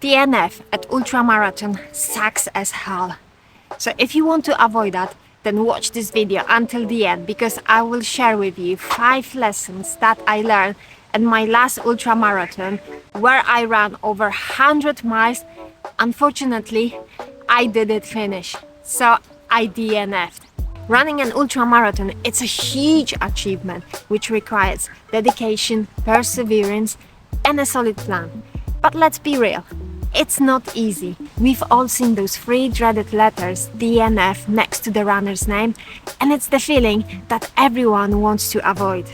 DNF at ultramarathon sucks as hell. So if you want to avoid that, then watch this video until the end, because I will share with you 5 lessons that I learned at my last ultramarathon, where I ran over 100 miles. Unfortunately, I didn't finish, so I DNF'd. Running an ultramarathon, it's a huge achievement which requires dedication, perseverance and a solid plan. But let's be real, it's not easy. We've all seen those 3 dreaded letters DNF next to the runner's name, and it's the feeling that everyone wants to avoid.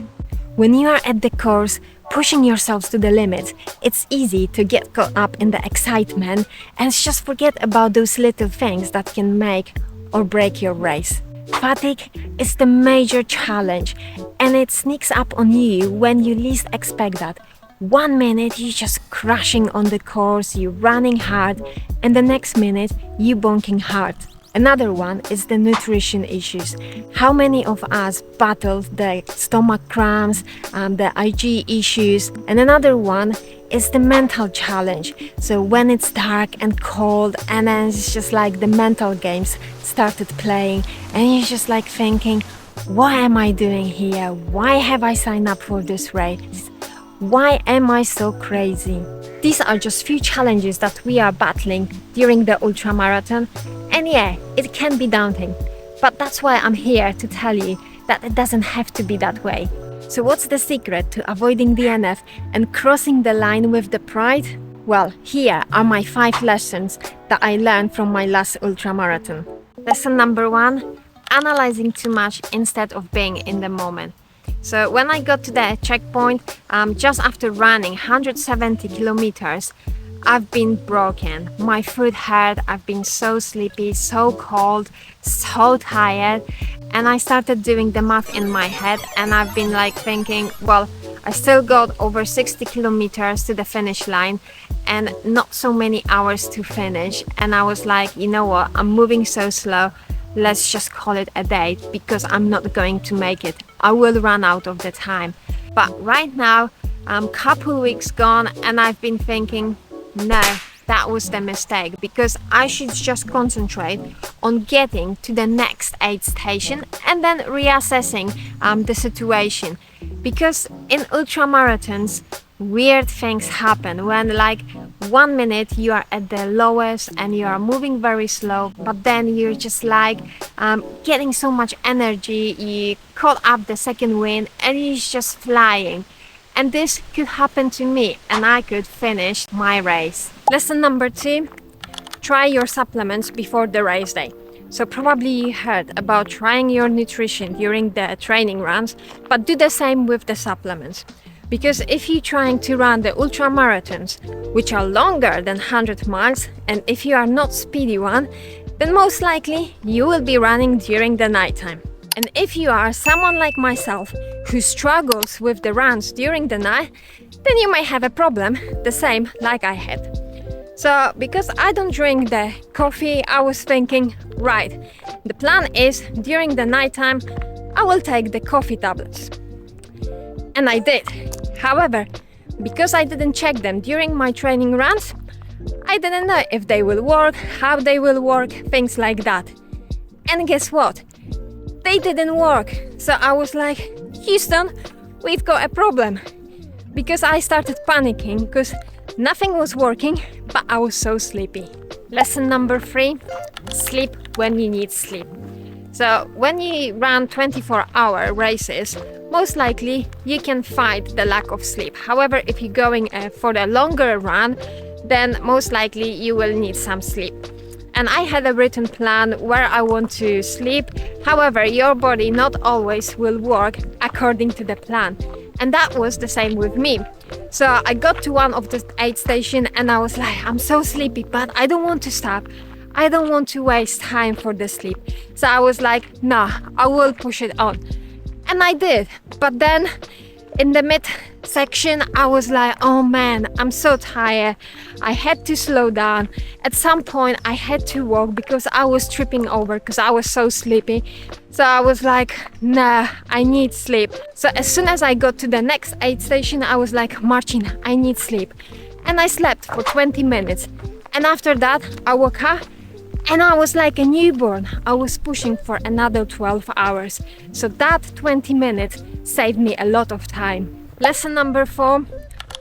When you are at the course, pushing yourselves to the limit, it's easy to get caught up in the excitement and just forget about those little things that can make or break your race. Fatigue is the major challenge, and it sneaks up on you when you least expect that. 1 minute you're just crashing on the course, you're running hard, and the next minute you're bonking hard. Another one is the nutrition issues. How many of us battled the stomach cramps, the IG issues? And another one is the mental challenge. So when it's dark and cold, and then it's just like the mental games started playing, and you're just like thinking, what am I doing here? Why have I signed up for this race? Why am I so crazy? These are just few challenges that we are battling during the ultramarathon. And yeah, it can be daunting, but that's why I'm here to tell you that it doesn't have to be that way. So what's the secret to avoiding DNF and crossing the line with the pride? Well, here are my 5 lessons that I learned from my last ultramarathon. Lesson number 1, analyzing too much instead of being in the moment. So when I got to the checkpoint, just after running 170 kilometers, I've been broken. My foot hurt, I've been so sleepy, so cold, so tired. And I started doing the math in my head, and I've been like thinking, well, I still got over 60 kilometers to the finish line and not so many hours to finish. And I was like, you know what, I'm moving so slow. Let's just call it a day, because I'm not going to make it. I will run out of the time. But right now, couple weeks gone, and I've been thinking, no, that was the mistake, because I should just concentrate on getting to the next aid station and then reassessing the situation. Because in ultramarathons, weird things happen when like 1 minute you are at the lowest and you are moving very slow, but then you're just like getting so much energy, you caught up the second wind and you're just flying. And this could happen to me, and I could finish my race. Lesson number 2, try your supplements before the race day. So probably you heard about trying your nutrition during the training runs, but do the same with the supplements. Because if you're trying to run the ultramarathons, which are longer than 100 miles, and if you are not speedy one, then most likely you will be running during the nighttime. And if you are someone like myself who struggles with the runs during the night, then you might have a problem, the same like I had. So because I don't drink the coffee, I was thinking, right, the plan is during the nighttime, I will take the coffee tablets. And I did. However, because I didn't check them during my training runs, I didn't know if they will work, how they will work, things like that. And guess what? They didn't work. So I was like, Houston, we've got a problem. Because I started panicking because nothing was working, but I was so sleepy. Lesson number 3, sleep when you need sleep. So when you run 24-hour races, most likely you can fight the lack of sleep. However, if you're going for a longer run, then most likely you will need some sleep. And I had a written plan where I want to sleep. However, your body not always will work according to the plan. And that was the same with me. So I got to one of the aid station and I was like, I'm so sleepy, but I don't want to stop. I don't want to waste time for the sleep. So I was like, no, I will push it on. And I did. But then in the mid section, I was like, oh man, I'm so tired. I had to slow down. At some point, I had to walk because I was tripping over because I was so sleepy. So I was like, nah, I need sleep. So as soon as I got to the next aid station, I was like, Marcin, I need sleep. and I slept for 20 minutes. And after that, I woke up and I was like a newborn. I was pushing for another 12 hours. So that 20 minutes saved me a lot of time. Lesson number 4,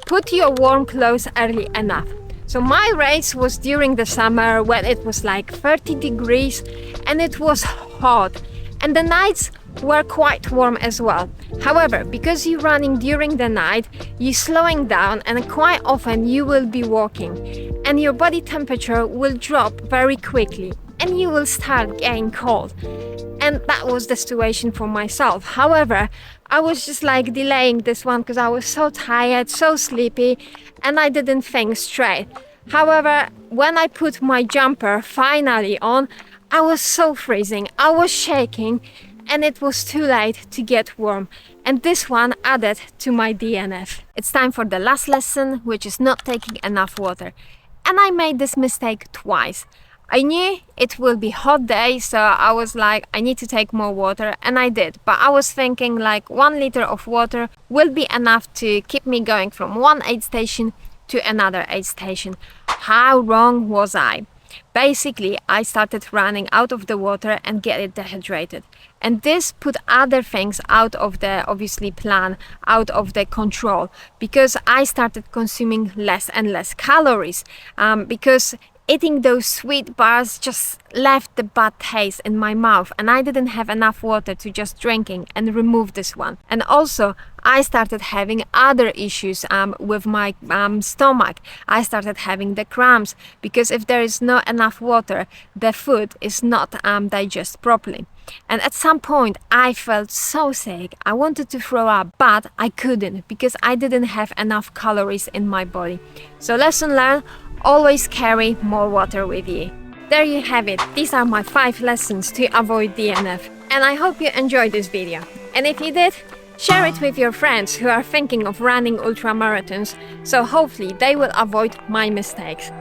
put your warm clothes early enough. So my race was during the summer when it was like 30 degrees and it was hot. And the nights were quite warm as well. However, because you're running during the night, you're slowing down and quite often you will be walking and your body temperature will drop very quickly and you will start getting cold. And that was the situation for myself. However, I was just like delaying this one because I was so tired, so sleepy, and I didn't think straight. However, when I put my jumper finally on, I was so freezing, I was shaking, and it was too late to get warm. And this one added to my DNF. It's time for the last lesson, which is not taking enough water. And I made this mistake twice. I knew it will be hot day, so I was like, I need to take more water, and I did. But I was thinking like 1 liter of water will be enough to keep me going from one aid station to another aid station. How wrong was I? Basically, I started running out of the water and get dehydrated. And this put other things out of the, obviously, plan, out of the control, because I started consuming less and less calories, because eating those sweet bars just left the bad taste in my mouth, and I didn't have enough water to just drinking and remove this one. And also I started having other issues with my stomach. I started having the cramps because if there is not enough water, the food is not digested properly. And at some point I felt so sick, I wanted to throw up, but I couldn't because I didn't have enough calories in my body. So lesson learned, always carry more water with you. There you have it. These are my 5 lessons to avoid DNF. And I hope you enjoyed this video. And if you did, share it with your friends who are thinking of running ultramarathons, so hopefully they will avoid my mistakes.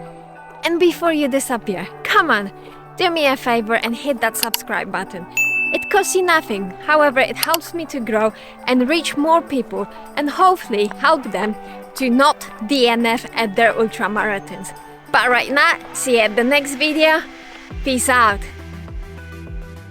And before you disappear, come on, do me a favor and hit that subscribe button. It costs you nothing, however it helps me to grow and reach more people and hopefully help them to not DNF at their ultramarathons. But right now, see you at the next video. Peace out.